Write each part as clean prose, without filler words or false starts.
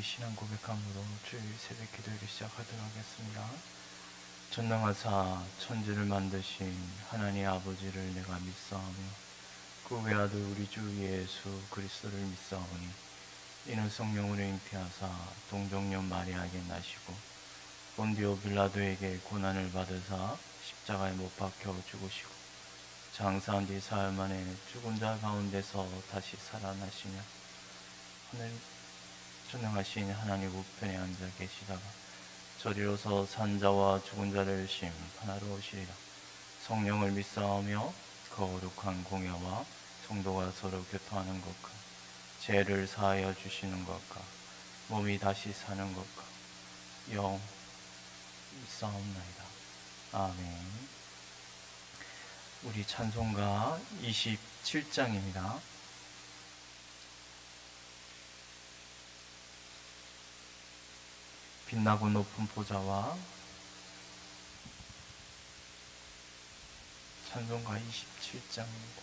신앙 고백함으로 주일 새벽 기도회를 시작하도록 하겠습니다. 전능하사 천지를 만드신 하나님 아버지를 내가 믿사오며 그 외아들 우리 주 예수 그리스도를 믿사오니 이는 성령으로 잉태하사 동정녀 마리아에게 나시고 본디오 빌라도에게 고난을 받으사 십자가에 못 박혀 죽으시고 장사한 뒤 사흘 만에 죽은 자 가운데서 다시 살아나시며 하늘 전능하신 하나님 우편에 앉아 계시다가 저리로서 산자와 죽은 자를 심판하러 오시리라. 성령을 믿사오며 거룩한 공예와 성도가 서로 교통하는 것과 죄를 사하여 주시는 것과 몸이 다시 사는 것과 영 믿사옵나이다. 아멘. 우리 찬송가 27장입니다. 빛나고 높은 보좌와 찬송가 27장입니다.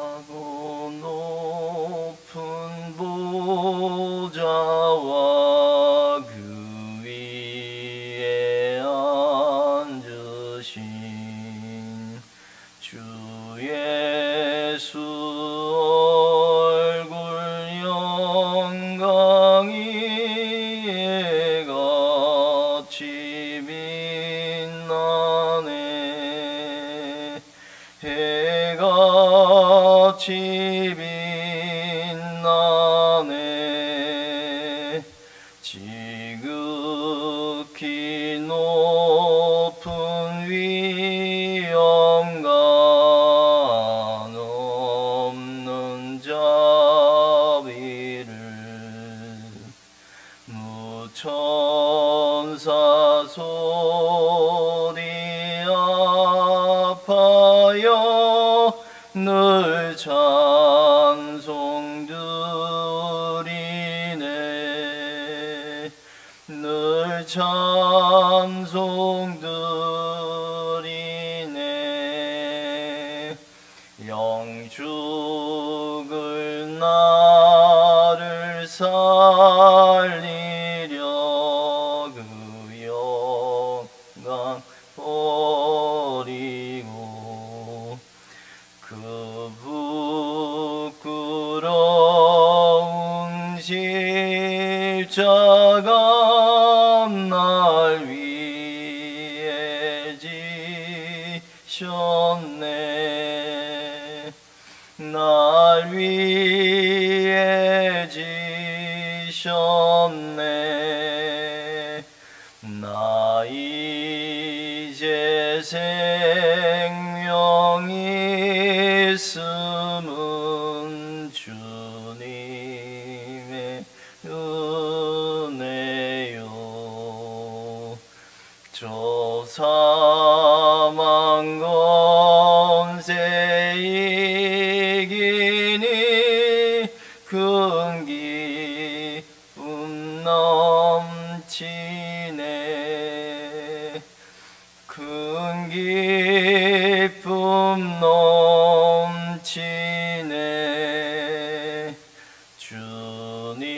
빛나고 높은 보좌와 그 위에 앉으신 주 예수 얼굴 영광이 같이 빛나네. 해같이 빛나네. 지극히 높은 위엄과 없는 자비를 무천사 소리 아파여 늘 찬송드리네. 늘 찬송드리네. 영죽을 나를 살리려 그 영광 버리고 그 부끄러운 십자가 날 위해 지셨네. 날 위해 지셨네. 나 이제 생명이 있음은 주님의 은혜요. 저 사망 권세 이기니 큰 기쁨 넘치네. 큰 기쁨 넘치네. 주님의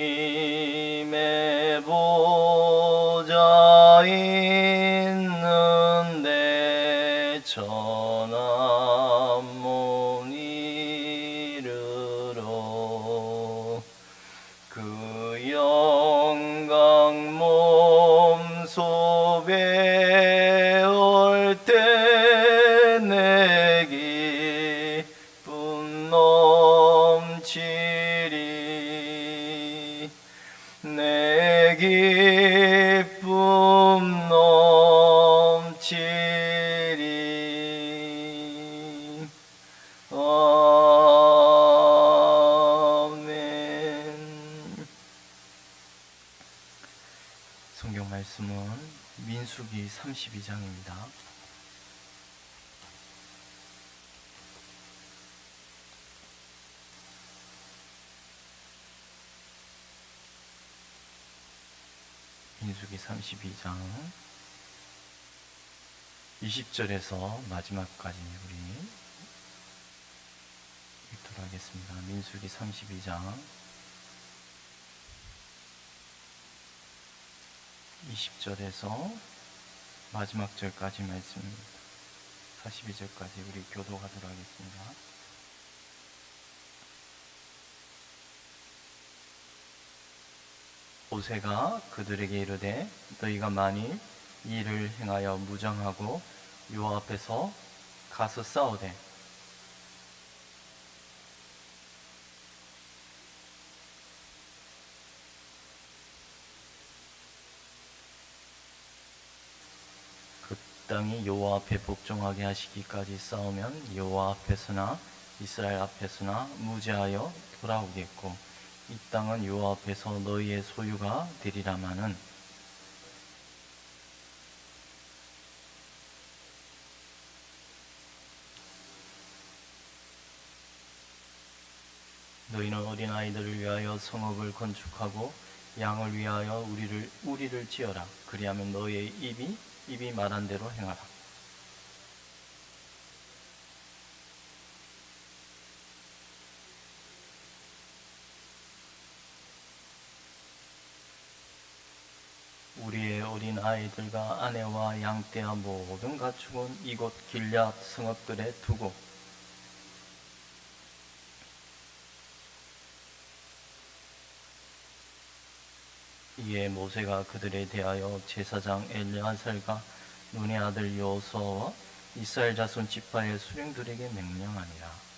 보좌 있는데 전한 못 이르러 그 영광 몸소 배울 때 내 기쁨 넘치리. 내 기쁨 넘치리. 아멘. 성경 말씀은 민수기 32장입니다. 민수기 32장 20절에서 마지막까지 우리 읽도록 하겠습니다. 민수기 32장 20절에서 마지막 절까지 말씀입니다. 42절까지 우리 교독하도록 하겠습니다. 모세가 그들에게 이르되 너희가 만일 이 일을 행하여 무장하고 여호와 앞에서 가서 싸우되 그 땅이 여호와 앞에 복종하게 하시기까지 싸우면 여호와 앞에서나 이스라엘 앞에서나 무죄하여 돌아오겠고 이 땅은 여호와 앞에서 너희의 소유가 되리라마는 너희는 어린아이들을 위하여 성읍을 건축하고 양을 위하여 우리를 지어라. 그리하면 너희의 입이 말한 대로 행하라. 우리의 어린 아이들과 아내와 양떼와 모든 가축은 이곳 길앗 성읍들에 두고 이에 모세가 그들에 대하여 제사장 엘르아살과 눈의 아들 여호수아와 이스라엘 자손 지파의 수령들에게 명령하니라.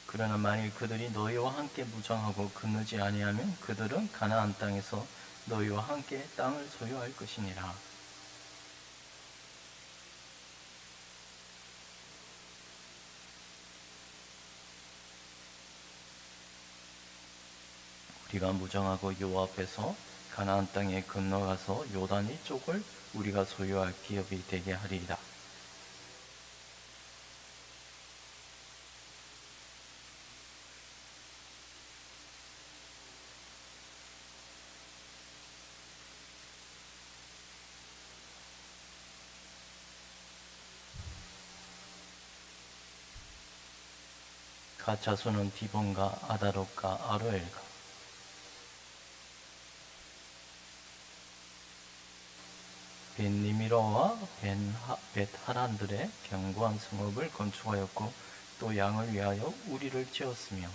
그러나 만일 그들이 너희와 함께 무장하고 건너지 아니하면 그들은 가나안 땅에서 너희와 함께 땅을 소유할 것이니라. 우리가 무장하고 여호와 앞에서 가나안 땅에 건너가서 요단 이쪽을 우리가 소유할 기업이 되게 하리이다. 가 자손은 디본과 아다롯과 아로엘과 벤니미로와 벳하란들의 견고한 성읍을 건축하였고 또 양을 위하여 우리를 지었으며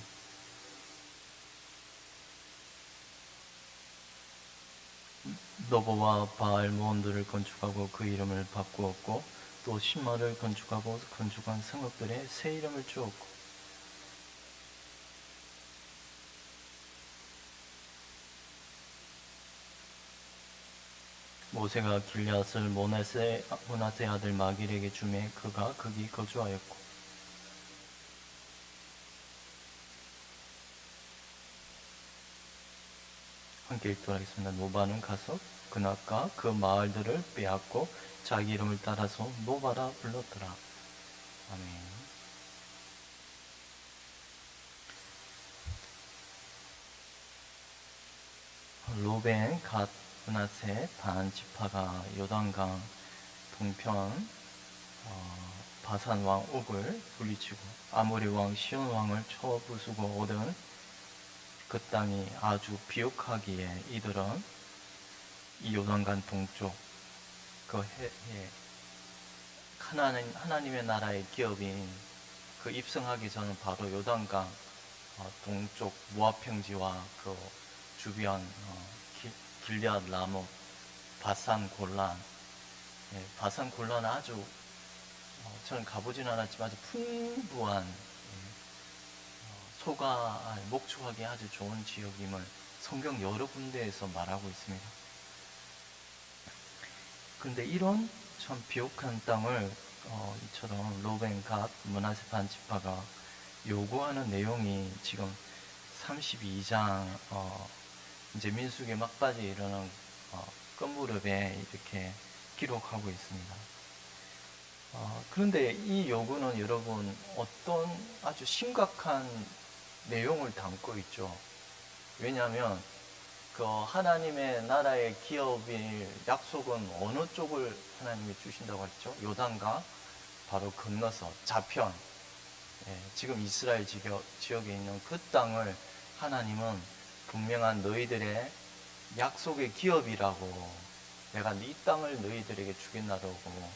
노보와 바알모온들을 건축하고 그 이름을 바꾸었고 또 신마를 건축하고 건축한 성읍들의 새 이름을 주었고 모세가 길앗을 모나세 아들 마길에게 주매 그가 거기 거주하였고 함께 읽도록 하겠습니다. 노바는 가서 그낙과 그 마을들을 빼앗고 자기 이름을 따라서 노바라 불렀더라. 아멘. 로벤, 갓, 므낫세 반 지파가 요단강 동편 바산 왕 옥을 물리치고 아모리 왕 시온 왕을 쳐 부수고 얻은 그 땅이 아주 비옥하기에 이들은 이 요단강 동쪽 그 하나님의 나라의 기업인 그 입성하기 전은 바로 요단강 동쪽 모압 평지와 그 주변 길앗 라못 바산 골란 바산 골란은 아주 저는 가보지는 않았지만 아주 풍부한 소가 목축하기 아주 좋은 지역임을 성경 여러 군데에서 말하고 있습니다. 그런데 이런 참 비옥한 땅을 이처럼 로벤, 갓, 므낫세 반 지파가 요구하는 내용이 지금 32장 이제 민수기 막바지에 이르는 끝무렵에 이렇게 기록하고 있습니다. 그런데 이 요구는 여러분 어떤 아주 심각한 내용을 담고 있죠. 왜냐하면 그 하나님의 나라의 기업일 약속은 어느 쪽을 하나님이 주신다고 했죠? 요단강 바로 건너서 좌편, 지금 이스라엘 지역에 있는 그 땅을 하나님은 분명한 너희들의 약속의 기업이라고, 내가 네 땅을 너희들에게 주겠나라고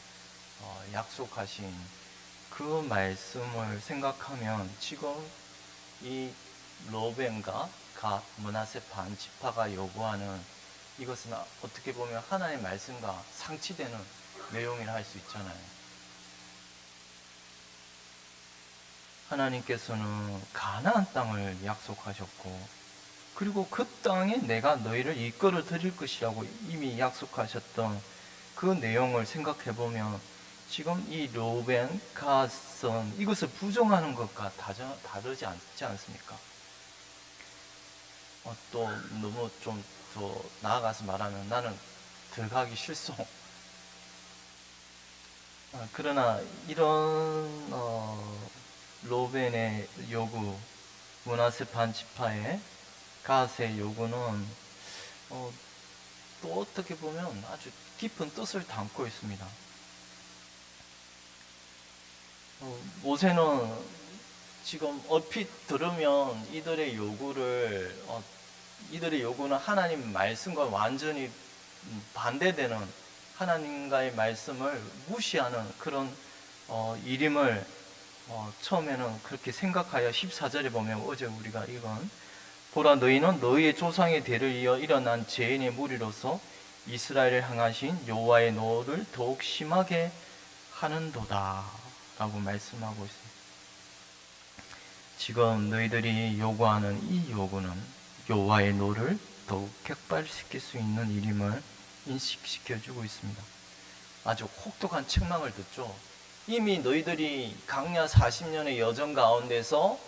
약속하신 그 말씀을 생각하면 지금 이 로벤과 갓, 므낫세 반 지파가 요구하는 이것은 어떻게 보면 하나님의 말씀과 상치되는 내용이라 할 수 있잖아요. 하나님께서는 가나안 땅을 약속하셨고, 그리고 그 땅에 내가 너희를 이끌어 드릴 것이라고 이미 약속하셨던 그 내용을 생각해 보면 지금 이 로벤, 갓은 이것을 부정하는 것과 다르지 않지 않습니까? 또 너무 좀 더 나아가서 말하면 나는 들어가기 싫소. 그러나 이런 로벤의 요구, 므낫세 반 지파의 갓의 요구는 또 어떻게 보면 아주 깊은 뜻을 담고 있습니다. 모세는 지금 얼핏 들으면 이들의 요구는 하나님 말씀과 완전히 반대되는, 하나님과의 말씀을 무시하는 그런 일임을 처음에는 그렇게 생각하여 14절에 보면 어제 우리가 읽은, 보라 너희는 너희의 조상의 대를 이어 일어난 죄인의 무리로서 이스라엘을 향하신 여호와의 노를 더욱 심하게 하는도다 라고 말씀하고 있습니다. 지금 너희들이 요구하는 이 요구는 여호와의 노를 더욱 격발시킬 수 있는 일임을 인식시켜주고 있습니다. 아주 혹독한 책망을 듣죠. 이미 너희들이 강야 40년의 여정 가운데서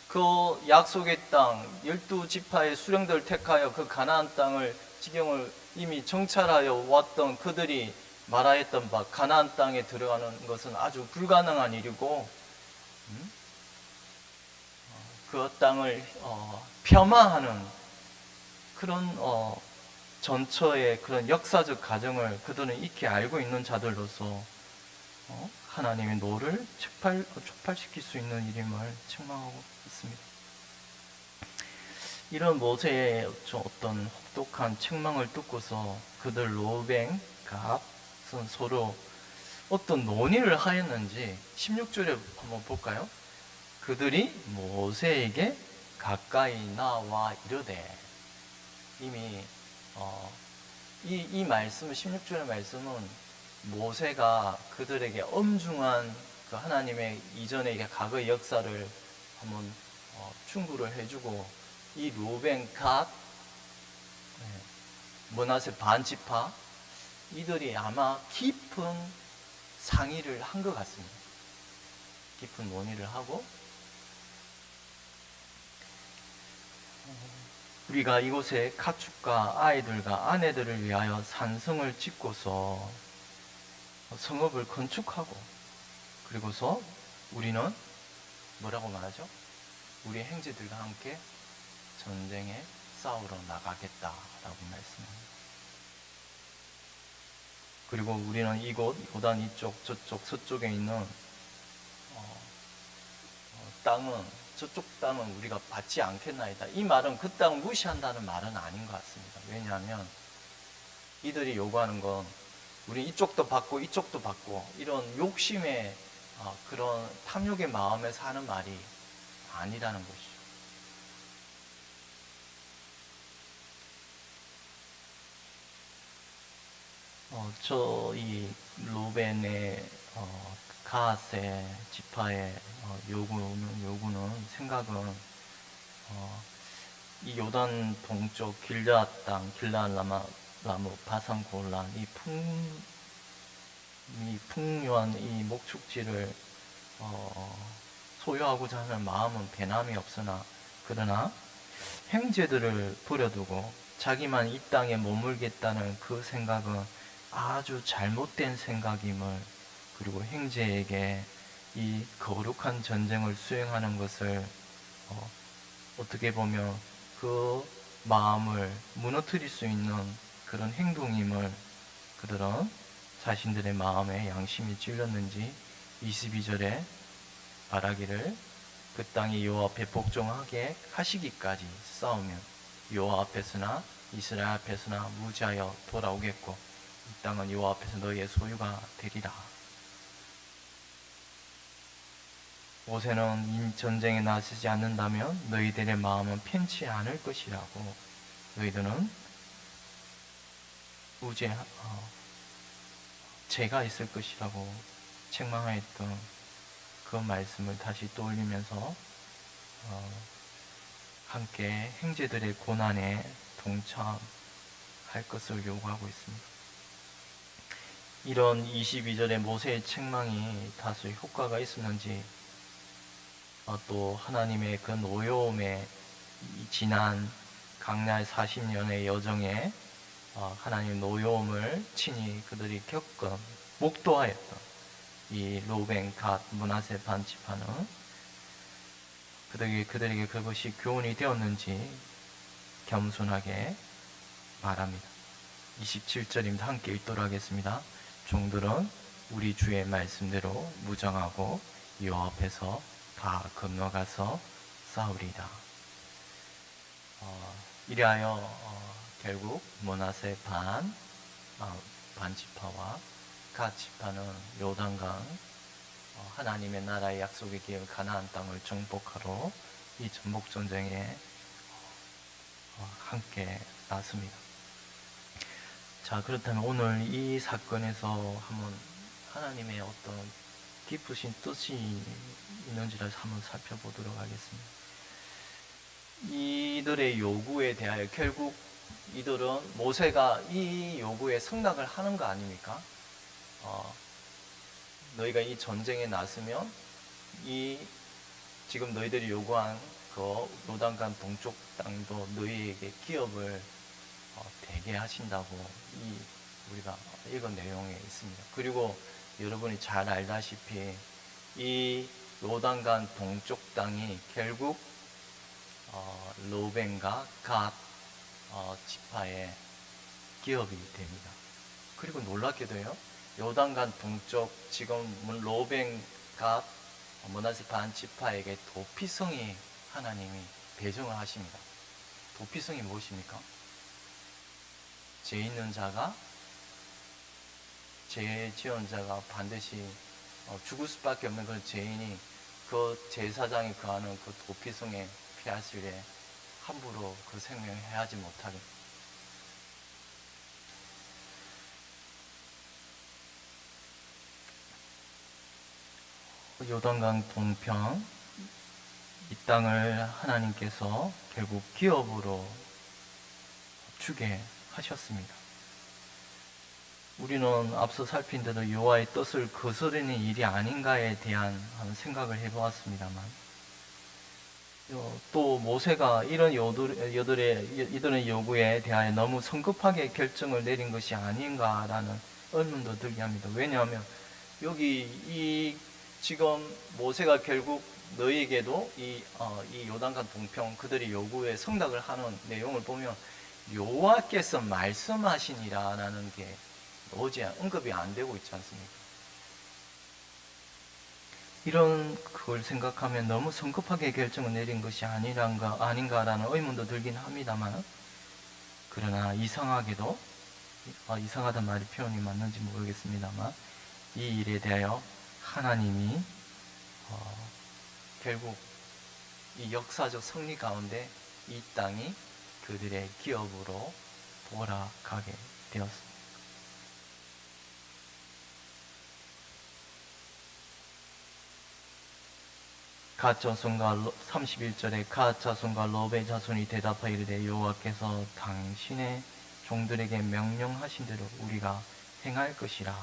그 약속의 땅 12지파의 수령들을 택하여 그 가나안 땅을 지경을 이미 정찰하여 왔던 그들이 말하였던 바 가나안 땅에 들어가는 것은 아주 불가능한 일이고, 그 땅을 폄하하는 그런 전처의 그런 역사적 과정을 그들은 익히 알고 있는 자들로서 하나님의 노를 촉발시킬 수 있는 일임을 책망하고 있습니다. 이런 모세의 어떤 혹독한 책망을 듣고서 그들 로벤, 갓은 서로 어떤 논의를 하였는지 16절에 한번 볼까요? 그들이 모세에게 가까이 나와 이르되, 이미 이 말씀은 16절의 말씀은 모세가 그들에게 엄중한 그 하나님의 이전의 과거의 역사를 한번 충고를 해주고, 이 로벤, 갓, 므낫세 반 지파 이들이 아마 깊은 상의를 한 것 같습니다. 깊은 논의를 하고, 우리가 이곳에 가축과 아이들과 아내들을 위하여 산성을 짓고서 성읍을 건축하고, 그리고서 우리는 뭐라고 말하죠? 우리 형제들과 함께 전쟁에 싸우러 나가겠다라고 말씀합니다. 그리고 우리는 이곳 요단 이쪽 저쪽 서쪽에 있는 저쪽 땅은 우리가 받지 않겠나이다. 이 말은 그 땅을 무시한다는 말은 아닌 것 같습니다. 왜냐하면 이들이 요구하는 건 우리 이쪽도 받고 이쪽도 받고 이런 욕심의 그런 탐욕의 마음에 사는 말이 아니라는 것이죠. 이 루벤의 갓의 지파의 요구는 생각은 이 요단 동쪽 길앗 땅, 길앗 라모 바산 골란 이 풍요한 이 목축지를 소유하고자 하는 마음은 변함이 없으나 그러나 형제들을 버려두고 자기만 이 땅에 머물겠다는 그 생각은 아주 잘못된 생각임을, 그리고 형제에게 이 거룩한 전쟁을 수행하는 것을 어떻게 보면 그 마음을 무너뜨릴 수 있는 그런 행동임을 그들은 자신들의 마음에 양심이 찔렸는지 22절에 말하기를 그 땅이 여호와 앞에 복종하게 하시기까지 싸우면 여호와 앞에서나 이스라엘 앞에서나 무지하여 돌아오겠고 이 땅은 여호와 앞에서 너희의 소유가 되리라. 모세는 이 전쟁에 나서지 않는다면 너희들의 마음은 편치 않을 것이라고, 너희들은 죄가 있을 것이라고 책망하였던 그 말씀을 다시 떠올리면서 함께 형제들의 고난에 동참할 것을 요구하고 있습니다. 이런 22절의 모세의 책망이 다소 효과가 있었는지, 또 하나님의 그 노여움에 지난 강날 40년의 여정에 하나님의 노여움을 친히 그들이 겪은 목도하였던 이 로벤, 갓, 므낫세 반지파는 그들에게 그것이 교훈이 되었는지 겸손하게 말합니다. 27절입니다. 함께 읽도록 하겠습니다. 종들은 우리 주의 말씀대로 무장하고 여호와 앞에서 다 건너가서 싸우리라. 이리하여 결국 므낫세 반지파와 갓 지파는 요단강 하나님의 나라의 약속의 기회 가나안 땅을 정복하러 이 전복전쟁에 함께 나섭니다. 자, 그렇다면 오늘 이 사건에서 한번 하나님의 어떤 깊으신 뜻이 있는지를 한번 살펴보도록 하겠습니다. 이들의 요구에 대하여 결국 이들은 모세가 이 요구에 승낙을 하는 거 아닙니까? 너희가 이 전쟁에 나서면 이 지금 너희들이 요구한 그 요단강 동쪽 땅도 너희에게 기업을 되게 하신다고 우리가 읽은 내용에 있습니다. 그리고 여러분이 잘 알다시피 이 요단강 동쪽 땅이 결국 로벤과 갓 지파의 기업이 됩니다. 그리고 놀랍게도요, 요단강 동쪽 지금 로벤, 갓, 므낫세 반 지파에게 도피성이 하나님이 배정을 하십니다. 도피성이 무엇입니까? 죄 있는 자가, 죄 지은 자가 반드시 죽을 수밖에 없는 그 죄인이 그 제사장이 거하는 그 도피성에 피하실 때 함부로 그 생명을 해하지 못하게. 요단강 동편 이 땅을 하나님께서 결국 기업으로 주게 하셨습니다. 우리는 앞서 살핀 대로 여호와의 뜻을 거스르는 일이 아닌가에 대한 생각을 해보았습니다만, 또 모세가 이런 이들의 요구에 대하여 너무 성급하게 결정을 내린 것이 아닌가라는 의문도 들게 합니다. 왜냐하면 여기 지금 모세가 결국 너희에게도 이 요단강 동편 그들의 요구에 승낙을 하는 내용을 보면 여호와께서 말씀하시니라라는 게 오직 언급이 안 되고 있지 않습니까? 이런 걸 생각하면 너무 성급하게 결정을 내린 것이 아닌가라는 의문도 들긴 합니다만, 그러나 이상하게도 이상하단 말이 표현이 맞는지 모르겠습니다만 이 일에 대하여 하나님이 결국 이 역사적 승리 가운데 이 땅이 그들의 기업으로 돌아가게 되었습니다. 갓 자손과 31절에 갓 자손과 로베 자손이 대답하여 이르되 여호와께서 당신의 종들에게 명령하신 대로 우리가 행할 것이라.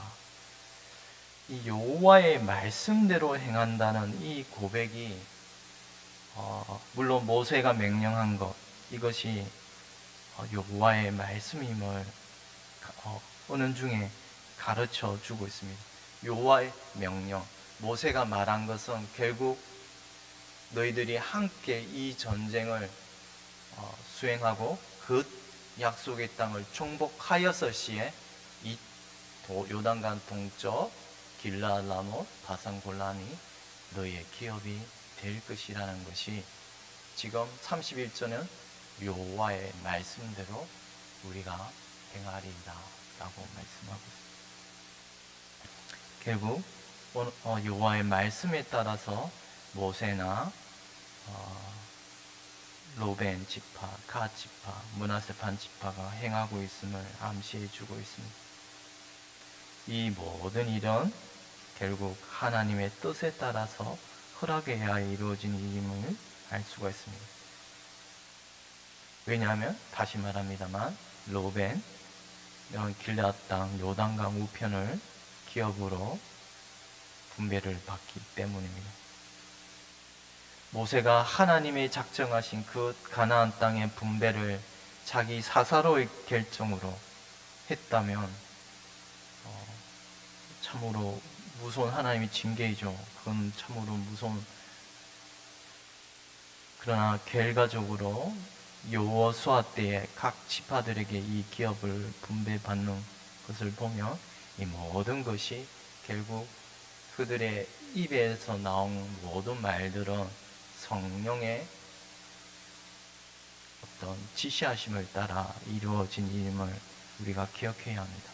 이 여호와의 말씀대로 행한다는 이 고백이 물론 모세가 명령한 것, 이것이 여호와의 말씀임을 은은중에 가르쳐 주고 있습니다. 여호와의 명령, 모세가 말한 것은 결국 너희들이 함께 이 전쟁을 수행하고 그 약속의 땅을 정복하였을 시에 이 요단강 동쪽 길르앗 라못 바산 골란이 너희의 기업이 될 것이라는 것이 지금 31절은 여호와의 말씀대로 우리가 행하리이다 라고 말씀하고 있습니다. 결국 여호와의 말씀에 따라서 모세나 로벤 지파, 갓 지파, 므낫세 반 지파가 행하고 있음을 암시해 주고 있습니다. 이 모든 일은 결국 하나님의 뜻에 따라서 허락해야 이루어진 일임을 알 수가 있습니다. 왜냐하면 다시 말합니다만 로벤, 길르앗 땅, 요단강 우편을 기업으로 분배를 받기 때문입니다. 모세가 하나님의 작정하신 그 가나안 땅의 분배를 자기 사사로의 결정으로 했다면 참으로 무서운 하나님의 징계이죠. 그건 참으로 무서운. 그러나 결과적으로 여호수아 때에 각 지파들에게 이 기업을 분배받는 것을 보면 이 모든 것이 결국 그들의 입에서 나온 모든 말들은 성령의 어떤 지시하심을 따라 이루어진 일임을 우리가 기억해야 합니다.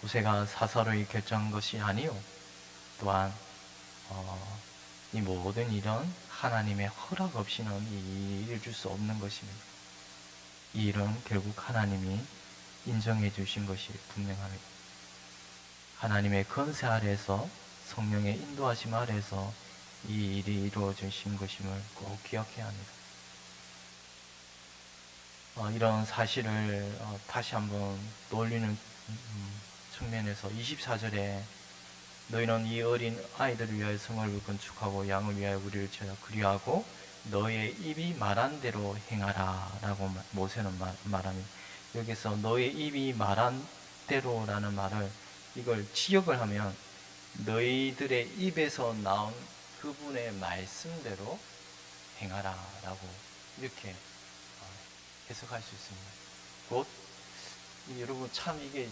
모세가 사사로이 결정한 것이 아니요, 또한 이 모든 일은 하나님의 허락 없이는 이 일을 줄 수 없는 것입니다. 이 일은 결국 하나님이 인정해 주신 것이 분명합니다. 하나님의 권세 아래에서 성령의 인도하심 아래에서 이 일이 이루어지신 것임을 꼭 기억해야 합니다. 이런 사실을 다시 한번 떠올리는 측면에서 24절에 너희는 이 어린 아이들을 위하여 성을 건축하고 양을 위하여 우리를 제사 그리하고 너의 입이 말한 대로 행하라 라고 모세는 말합니다. 여기서 너의 입이 말한 대로라는 말을 이걸 지역을 하면 너희들의 입에서 나온 그분의 말씀대로 행하라 라고 이렇게 해석할 수 있습니다. 곧 여러분 참 이게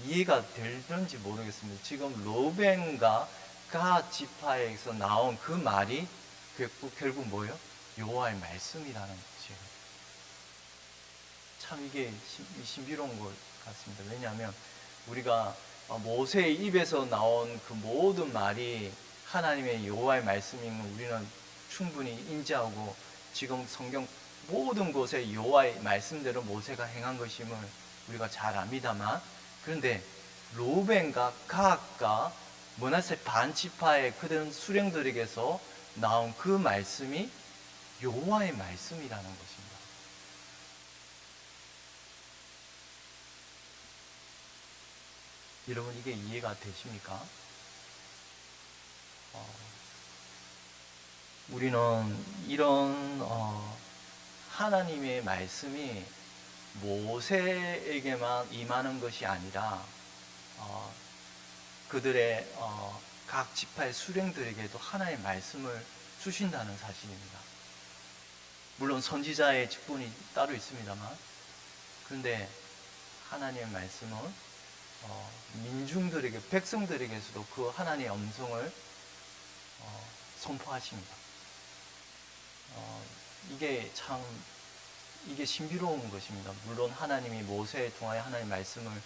이해가 될는지 모르겠습니다. 지금 로벤과 갓 지파에서 나온 그 말이 결국 뭐예요? 여호와의 말씀이라는 것이에요. 참 이게 신비로운 것 같습니다. 왜냐하면 우리가 모세의 입에서 나온 그 모든 말이 하나님의 여호와의 말씀인 걸 우리는 충분히 인지하고 지금 성경 모든 곳에 여호와의 말씀대로 모세가 행한 것임을 우리가 잘 압니다만, 그런데 로벤과 갓과 므낫세 반 지파의 그런 수령들에게서 나온 그 말씀이 여호와의 말씀이라는 것입니다. 여러분 이게 이해가 되십니까? 우리는 이런 하나님의 말씀이 모세에게만 임하는 것이 아니라 그들의 각 지파의 수령들에게도 하나님의 말씀을 주신다는 사실입니다. 물론 선지자의 직분이 따로 있습니다만, 그런데 하나님의 말씀은 민중들에게, 백성들에게서도 그 하나님의 음성을 선포하십니다. 이게 신비로운 것입니다. 물론 하나님이 모세에 통하여 하나님의 말씀을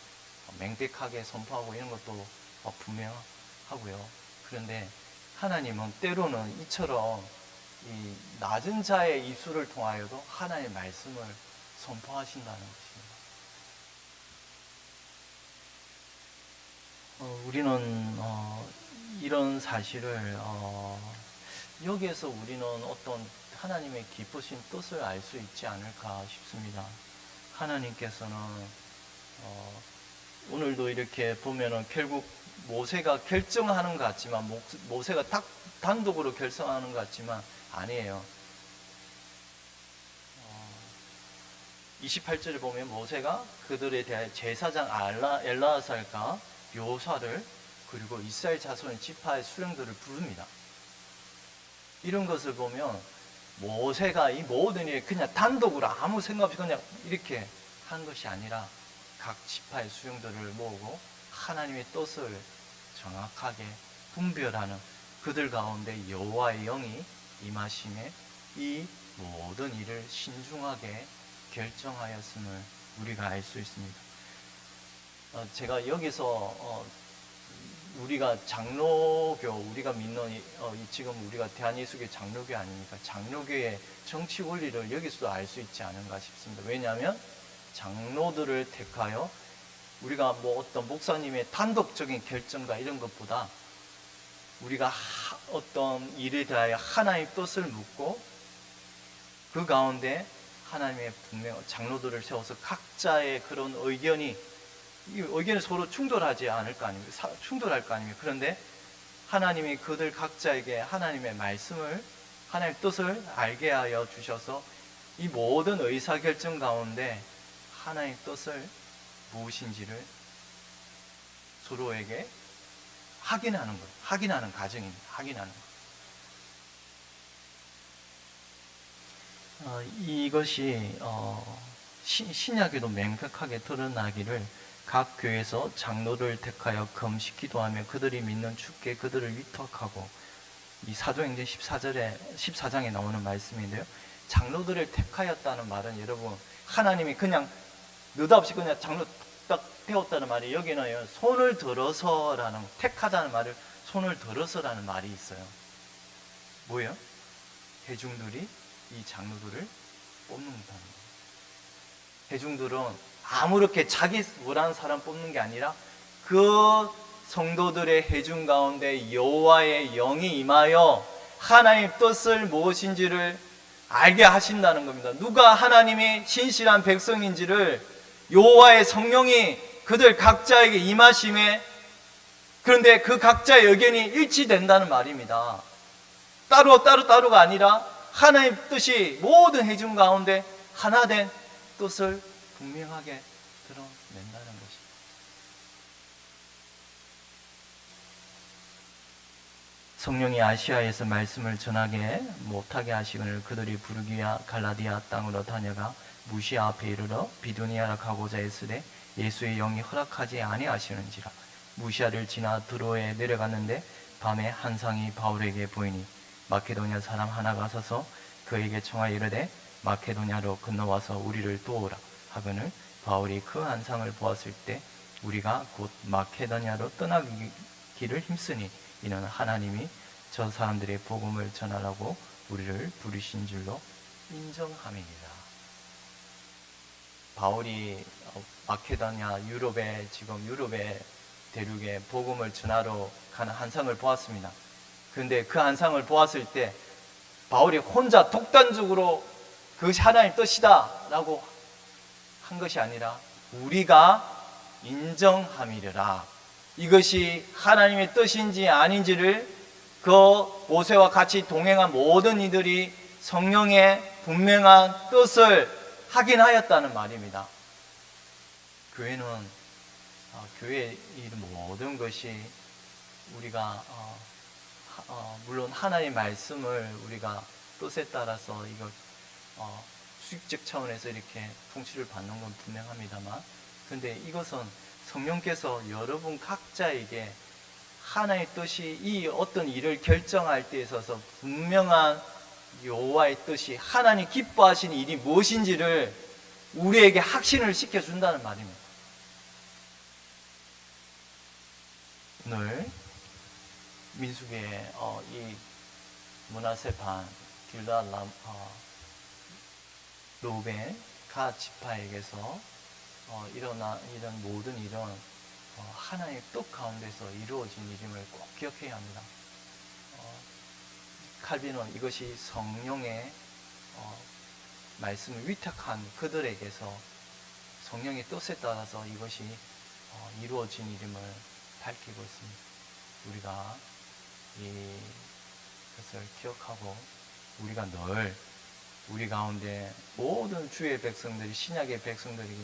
명백하게 선포하고 이런 것도 분명하고요. 그런데 하나님은 때로는 이처럼 이 낮은 자의 입술을 통하여도 하나님의 말씀을 선포하신다는 것입니다. 우리는 이런 사실을 여기에서 우리는 어떤 하나님의 기쁘신 뜻을 알 수 있지 않을까 싶습니다. 하나님께서는 오늘도 이렇게 보면은 결국 모세가 결정하는 것 같지만, 모세가 단독으로 결정하는 것 같지만 아니에요. 28절에 보면 모세가 그들에 대해 제사장 엘라살과 요사를 그리고 이스라엘 자손의 지파의 수령들을 부릅니다. 이런 것을 보면 모세가 이 모든 일에 그냥 단독으로 아무 생각 없이 그냥 이렇게 한 것이 아니라 각 지파의 수령들을 모으고 하나님의 뜻을 정확하게 분별하는, 그들 가운데 여호와의 영이 임하심에 이 모든 일을 신중하게 결정하였음을 우리가 알 수 있습니다. 제가 여기서 우리가 장로교, 우리가 믿는 지금 우리가 대한예수교 장로교 아닙니까? 장로교의 정치 원리를 여기서도 알 수 있지 않은가 싶습니다. 왜냐하면 장로들을 택하여 우리가 뭐 어떤 목사님의 단독적인 결정과 이런 것보다 우리가 어떤 일에 대하여 하나님의 뜻을 묻고 그 가운데 하나님의 분명 장로들을 세워서 각자의 그런 의견이 서로 충돌하지 않을 거 아닙니까? 충돌할 거 아닙니까? 그런데 하나님이 그들 각자에게 하나님의 말씀을, 하나님의 뜻을 알게 하여 주셔서 이 모든 의사결정 가운데 하나님의 뜻을 무엇인지를 서로에게 확인하는 것, 확인하는 과정입니다. 확인하는 것. 이것이 신약에도 명백하게 드러나기를 각 교회에서 장로를 택하여 금식 기도하며 그들이 믿는 주께 그들을 위탁하고, 이 사도행전 14장에 나오는 말씀인데요. 장로들을 택하였다는 말은 여러분 하나님이 그냥 느닷없이 그냥 장로 딱 태웠다는 말이, 여기는 손을 들어서라는, 택하다는 말을 손을 들어서라는 말이 있어요. 뭐예요? 회중들이 이 장로들을 뽑는다는 거예요. 회중들은 아무렇게 자기 원하는 사람 뽑는 게 아니라 그 성도들의 회중 가운데 여호와의 영이 임하여 하나님의 뜻을 무엇인지를 알게 하신다는 겁니다. 누가 하나님의 신실한 백성인지를 여호와의 성령이 그들 각자에게 임하심에, 그런데 그 각자의 의견이 일치된다는 말입니다. 따로가 아니라 하나님의 뜻이 모든 회중 가운데 하나된 뜻을 분명하게 드러낸다는 것입니다. 성령이 아시아에서 말씀을 전하게 못하게 하시거늘 그들이 부르기야 갈라디아 땅으로 다녀가 무시아 앞에 이르러 비두니아라 가고자 했으되 예수의 영이 허락하지 아니하시는지라. 무시아를 지나 드로에 내려갔는데 밤에 한상이 바울에게 보이니 마케도냐 사람 하나가 서서 그에게 청하여 이르되 마케도냐로 건너와서 우리를 도우라 하거늘 바울이 그 한상을 보았을 때 우리가 곧 마케도냐로 떠나기를 힘쓰니 이는 하나님이 저 사람들의 복음을 전하라고 우리를 부르신 줄로 인정함이니라. 바울이 마케도냐, 유럽의 대륙에 복음을 전하러 가는 한상을 보았습니다. 그런데 그 한상을 보았을 때 바울이 혼자 독단적으로 그것이 하나님의 뜻이다 라고 한 것이 아니라 우리가 인정함이라. 이것이 하나님의 뜻인지 아닌지를 그 모세와 같이 동행한 모든 이들이 성령의 분명한 뜻을 확인하였다는 말입니다. 교회의 모든 것이 우리가 물론 하나님의 말씀을 우리가 뜻에 따라서 이거 수직적 차원에서 이렇게 통치를 받는 건 분명합니다만, 근데 이것은 성령께서 여러분 각자에게 하나님의 뜻이 이 어떤 일을 결정할 때 있어서 분명한 여호와의 뜻이, 하나님 기뻐하신 일이 무엇인지를 우리에게 확신을 시켜준다는 말입니다. 오늘 민수기의 이 므낫세 반 길르앗 르우벤 가 지파에게서 이런 모든 일은 하나님의 뜻 가운데서 이루어진 일임을 꼭 기억해야 합니다. 칼빈은 이것이 성령의 말씀을 위탁한 그들에게서 성령의 뜻에 따라서 이것이 이루어진 일임을 밝히고 있습니다. 우리가 이것을 기억하고 우리가 늘 우리 가운데 모든 주의 백성들이, 신약의 백성들이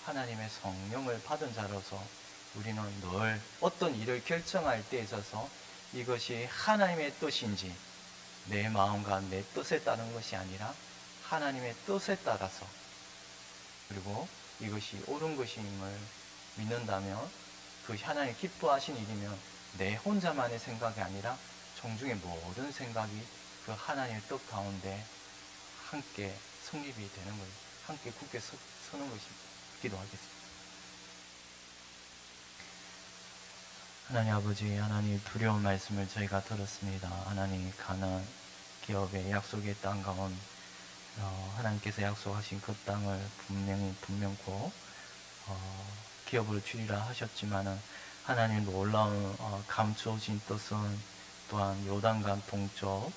하나님의 성령을 받은 자로서 우리는 늘 어떤 일을 결정할 때 있어서 이것이 하나님의 뜻인지 내 마음과 내 뜻에 따른 것이 아니라 하나님의 뜻에 따라서, 그리고 이것이 옳은 것임을 믿는다면, 그 하나님 기뻐하신 일이면 내 혼자만의 생각이 아니라 종중의 모든 생각이 그 하나님의 뜻 가운데 함께 성립이 되는 거예요. 함께 굳게 서는 것입니다. 기도하겠습니다. 하나님 아버지, 하나님 두려운 말씀을 저희가 들었습니다. 하나님 가나안 기업의 약속의 땅 가운데 하나님께서 약속하신 그 땅을 분명코 기업으로 주리라 하셨지만은 하나님 놀라운 감추어진 뜻은 또한 요단강 동쪽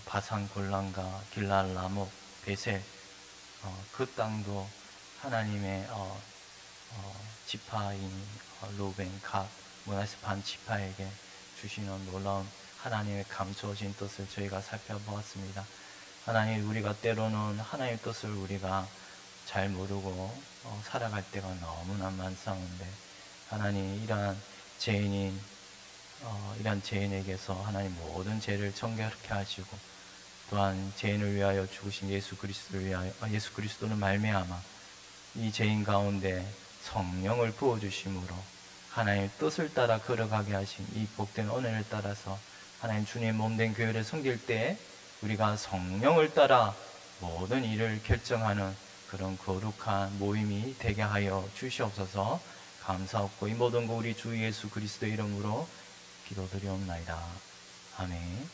바산 골란과 길랄 라목 베셀 그 땅도 하나님의 지파인 루벤 갓 므나세 반 지파에게 주시는 놀라운 하나님의 감추어진 뜻을 저희가 살펴보았습니다. 하나님, 우리가 때로는 하나님의 뜻을 우리가 잘 모르고 살아갈 때가 너무나 많사온데, 하나님, 이러한 죄인에게서 하나님 모든 죄를 정결케 하시고, 또한 죄인을 위하여 죽으신 예수 그리스도는 말미암아 이 죄인 가운데 성령을 부어주심으로 하나님의 뜻을 따라 걸어가게 하신 이 복된 은혜를 따라서 하나님 주님의 몸된 교회를 섬길 때 우리가 성령을 따라 모든 일을 결정하는 그런 거룩한 모임이 되게 하여 주시옵소서. 감사하고 이 모든 거 우리 주 예수 그리스도의 이름으로 기도드리옵나이다. 아멘.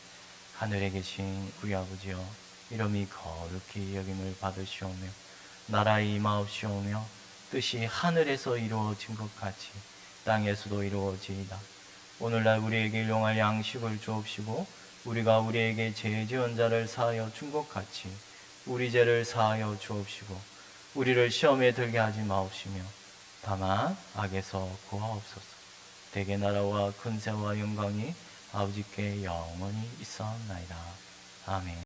하늘에 계신 우리 아버지여, 이름이 거룩히 여김을 받으시오며 나라의 임하옵시오며 뜻이 하늘에서 이루어진 것 같이 땅에서도 이루어지이다. 오늘날 우리에게 일용할 양식을 주옵시고 우리가 우리에게 죄 지은 자를 사하여 준 것 같이 우리 죄를 사하여 주옵시고 우리를 시험에 들게 하지 마옵시며 다만 악에서 구하옵소서. 대개 나라와 근세와 영광이 아버지께 영원히 있사옵나이다. 아멘.